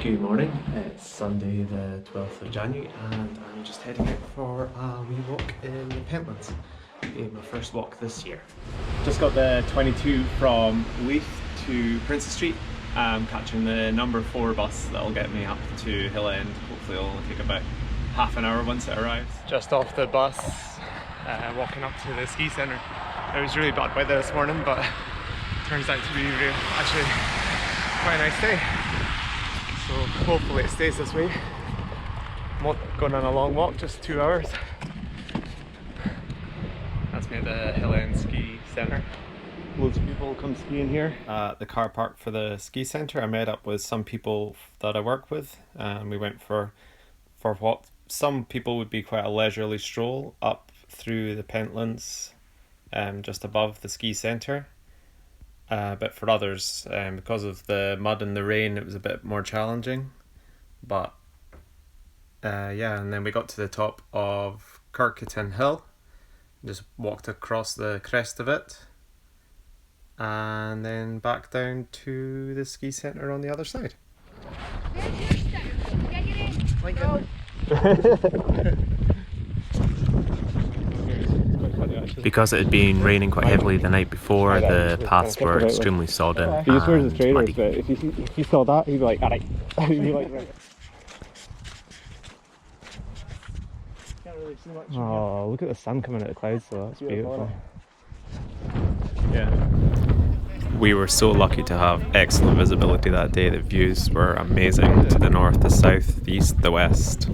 Good morning, it's Sunday the 12th of January and I'm just heading out for a wee walk in the Pentlands. My first walk this year. Just got the 22 from Leith to Princess Street. I'm catching the number 4 bus that'll get me up to Hill End. Hopefully it'll only take about half an hour once it arrives. Just off the bus, walking up to the ski centre. It was really bad weather this morning, but turns out to be actually quite a nice day. So hopefully it stays this way. I'm not going on a long walk, just 2 hours. That's me at the Hill End Ski Centre. Loads of people come skiing here. At the car park for the ski centre, I met up with some people that I work with, and we went for what some people would be quite a leisurely stroll up through the Pentlands, just above the ski centre. But for others, because of the mud and the rain, it was a bit more challenging. But yeah, and then we got to the top of Caerketton Hill, just walked across the crest of it, and then back down to the ski centre on the other side. Because it had been raining quite heavily the night before, the paths were extremely sodden and muddy. But if he saw that, he'd be like, alright. He'd be like, right. Oh, look at the sun coming out of the clouds, so that's beautiful. Yeah. We were so lucky to have excellent visibility that day. The views were amazing to the north, the south, the east, the west.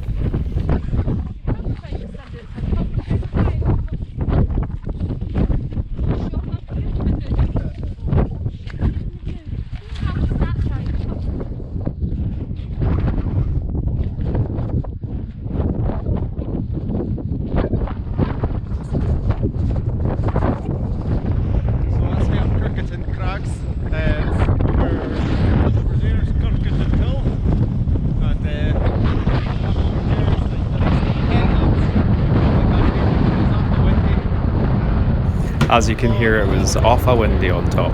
As you can hear, it was awful windy on top.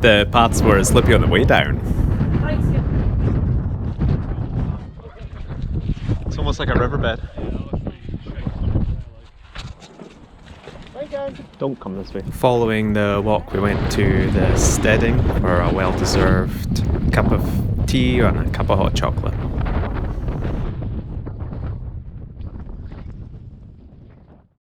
The paths were slippy on the way down. It's almost like a riverbed. Don't come this way. Following the walk, we went to the steading for a well-deserved cup of tea and a cup of hot chocolate.